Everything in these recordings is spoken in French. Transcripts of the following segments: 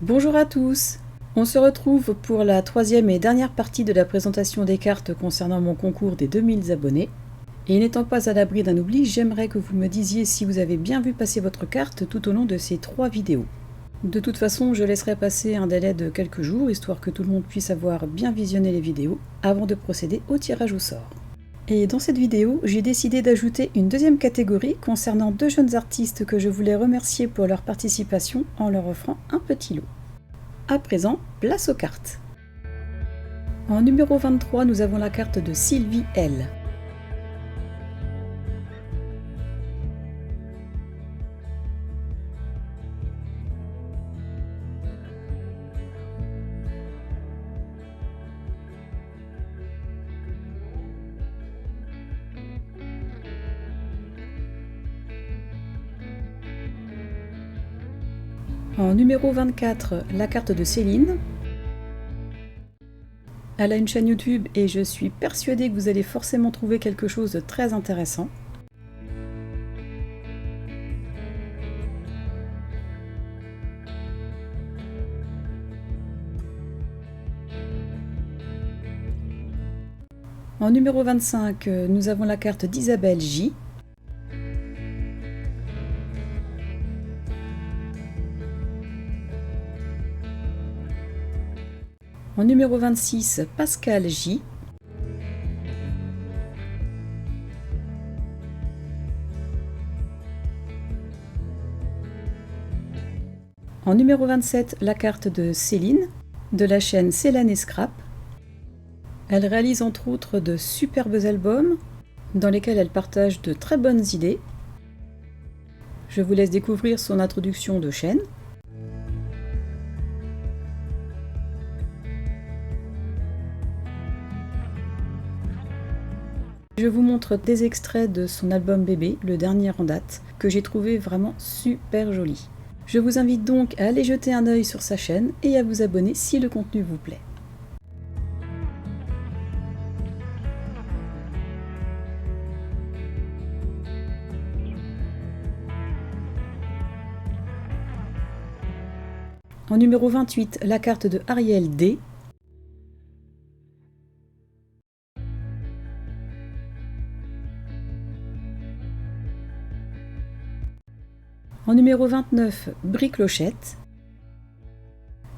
Bonjour à tous! On se retrouve pour la troisième et dernière partie de la présentation des cartes concernant mon concours des 2000 abonnés. Et n'étant pas à l'abri d'un oubli, j'aimerais que vous me disiez si vous avez bien vu passer votre carte tout au long de ces 3 vidéos. De toute façon, je laisserai passer un délai de quelques jours, histoire que tout le monde puisse avoir bien visionné les vidéos, avant de procéder au tirage au sort. Et dans cette vidéo, j'ai décidé d'ajouter une deuxième catégorie concernant 2 jeunes artistes que je voulais remercier pour leur participation en leur offrant un petit lot. À présent, place aux cartes. En numéro 23, nous avons la carte de Sylvie L. En numéro 24, la carte de Céline. Elle a une chaîne YouTube et je suis persuadée que vous allez forcément trouver quelque chose de très intéressant. En numéro 25, nous avons la carte d'Isabelle J. En numéro 26, Pascal J. En numéro 27, la carte de Céline, de la chaîne Céline et Scrap. Elle réalise entre autres de superbes albums, dans lesquels elle partage de très bonnes idées. Je vous laisse découvrir son introduction de chaîne. Je vous montre des extraits de son album Bébé, le dernier en date, que j'ai trouvé vraiment super joli. Je vous invite donc à aller jeter un œil sur sa chaîne et à vous abonner si le contenu vous plaît. En numéro 28, la carte de Ariel D. En numéro 29, Brie Clochette.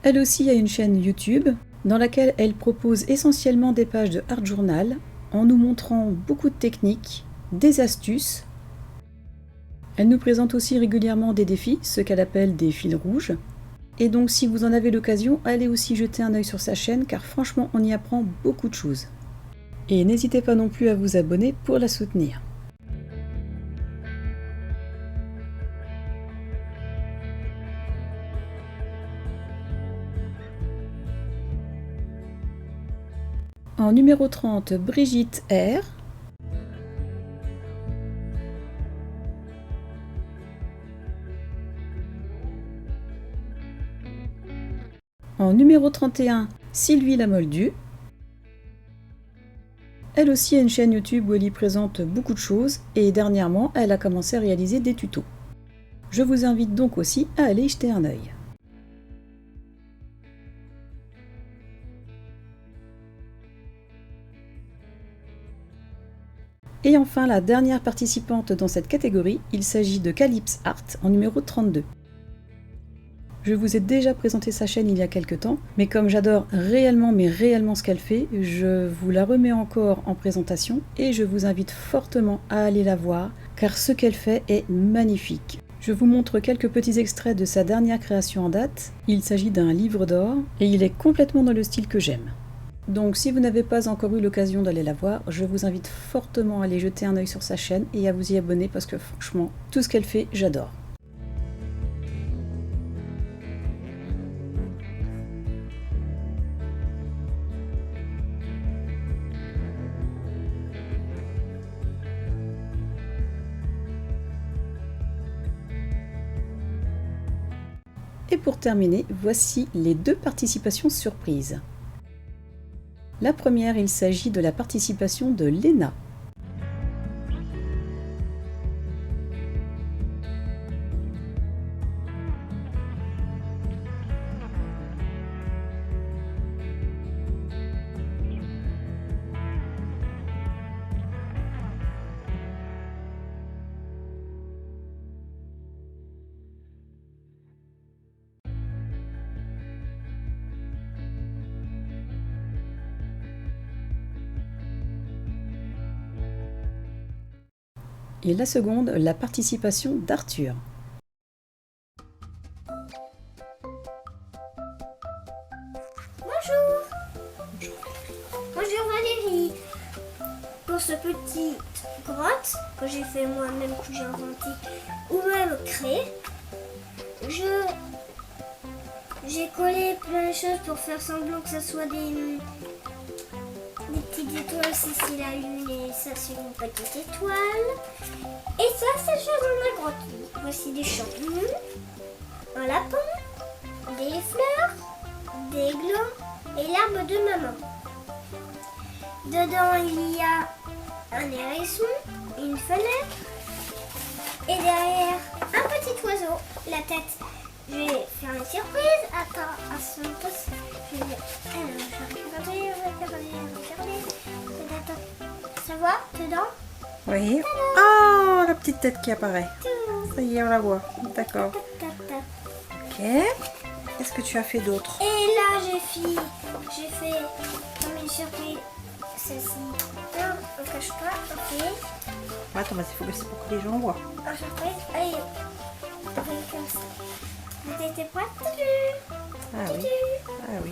Elle aussi a une chaîne YouTube dans laquelle elle propose essentiellement des pages de art journal en nous montrant beaucoup de techniques, des astuces. Elle nous présente aussi régulièrement des défis, ce qu'elle appelle des fils rouges. Et donc si vous en avez l'occasion, allez aussi jeter un œil sur sa chaîne car franchement on y apprend beaucoup de choses. Et n'hésitez pas non plus à vous abonner pour la soutenir. En numéro 30, Brigitte R. En numéro 31, Sylvie Lamoldu. Elle aussi a une chaîne YouTube où elle y présente beaucoup de choses et dernièrement, elle a commencé à réaliser des tutos. Je vous invite donc aussi à aller y jeter un œil. Et enfin, la dernière participante dans cette catégorie, il s'agit de Calypse Art en numéro 32. Je vous ai déjà présenté sa chaîne il y a quelques temps, mais comme j'adore réellement ce qu'elle fait, je vous la remets encore en présentation et je vous invite fortement à aller la voir, car ce qu'elle fait est magnifique. Je vous montre quelques petits extraits de sa dernière création en date. Il s'agit d'un livre d'or et il est complètement dans le style que j'aime. Donc si vous n'avez pas encore eu l'occasion d'aller la voir, je vous invite fortement à aller jeter un œil sur sa chaîne et à vous y abonner parce que franchement, tout ce qu'elle fait, j'adore. Et pour terminer, voici les 2 participations surprises. La première, il s'agit de la participation de Léna. et la seconde, la participation d'Arthur. Bonjour Valérie. Pour ce petit grotte que j'ai fait moi-même, que j'ai inventé ou même créé, j'ai collé plein de choses pour faire semblant que ce soit des petites étoiles. C'est la lune et ça c'est une petite étoile. Et ça c'est les choses dans la grotte. Voici des champignons, un lapin, des fleurs, des glands et l'herbe de maman. Dedans, il y a un hérisson, une fenêtre et derrière, un petit oiseau, la tête. Je vais faire une surprise. Attends, à son poste. Je vais regarder. Ça va dedans? Oui. Oh, la petite tête qui apparaît. Ça y est, on la voit. D'accord. Ok. Qu'est-ce que tu as fait d'autre? Et là, j'ai fait comme une surprise. Celle-ci. Non, on ne cache pas. Ok. Attends, mais c'est pour que les gens voient. En surprise. Allez. Comme ça. Vous êtes prête? Ah oui. Ah oui.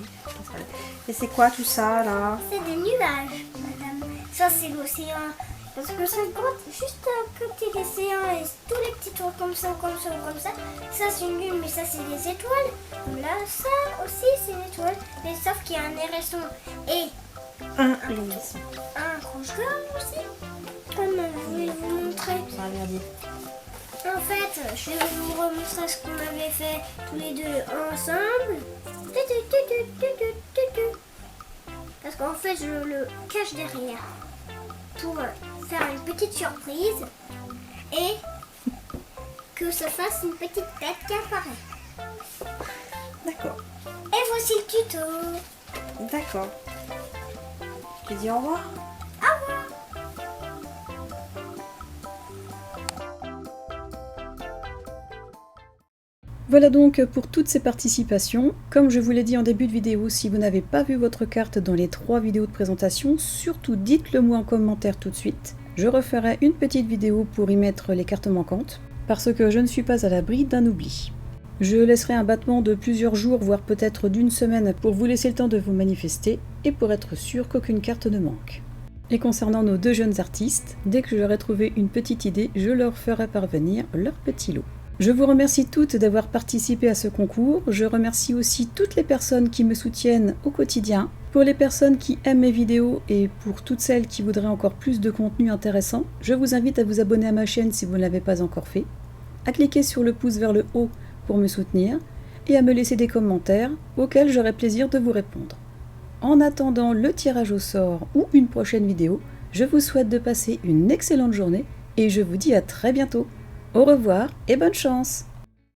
Et c'est quoi tout ça là? C'est des nuages, madame. Ça, c'est l'océan. Parce que ça grotte juste à côté de l'océan et tous les petits tours comme ça. Ça, c'est une lune, mais ça, c'est des étoiles. Là, ça aussi, c'est une étoile. Mais sauf qu'il y a un hérisson et Un hérisson. un rouge-gorge aussi. Comme je vais vous montrer. Regardez. En fait, je vais vous remontrer ce qu'on avait fait tous les deux ensemble. Parce qu'en fait, je le cache derrière pour faire une petite surprise et que ça fasse une petite tête qui apparaît. D'accord. Et voici le tuto. D'accord. Tu dis au revoir? Au revoir. Voilà donc pour toutes ces participations. Comme je vous l'ai dit en début de vidéo, si vous n'avez pas vu votre carte dans les 3 vidéos de présentation, surtout dites-le moi en commentaire tout de suite. Je referai une petite vidéo pour y mettre les cartes manquantes, parce que je ne suis pas à l'abri d'un oubli. Je laisserai un battement de plusieurs jours, voire peut-être d'une semaine, pour vous laisser le temps de vous manifester, et pour être sûr qu'aucune carte ne manque. Et concernant nos 2 jeunes artistes, dès que j'aurai trouvé une petite idée, je leur ferai parvenir leur petit lot. Je vous remercie toutes d'avoir participé à ce concours. Je remercie aussi toutes les personnes qui me soutiennent au quotidien. Pour les personnes qui aiment mes vidéos et pour toutes celles qui voudraient encore plus de contenu intéressant, je vous invite à vous abonner à ma chaîne si vous ne l'avez pas encore fait, à cliquer sur le pouce vers le haut pour me soutenir et à me laisser des commentaires auxquels j'aurai plaisir de vous répondre. En attendant le tirage au sort ou une prochaine vidéo, je vous souhaite de passer une excellente journée et je vous dis à très bientôt. Au revoir et bonne chance!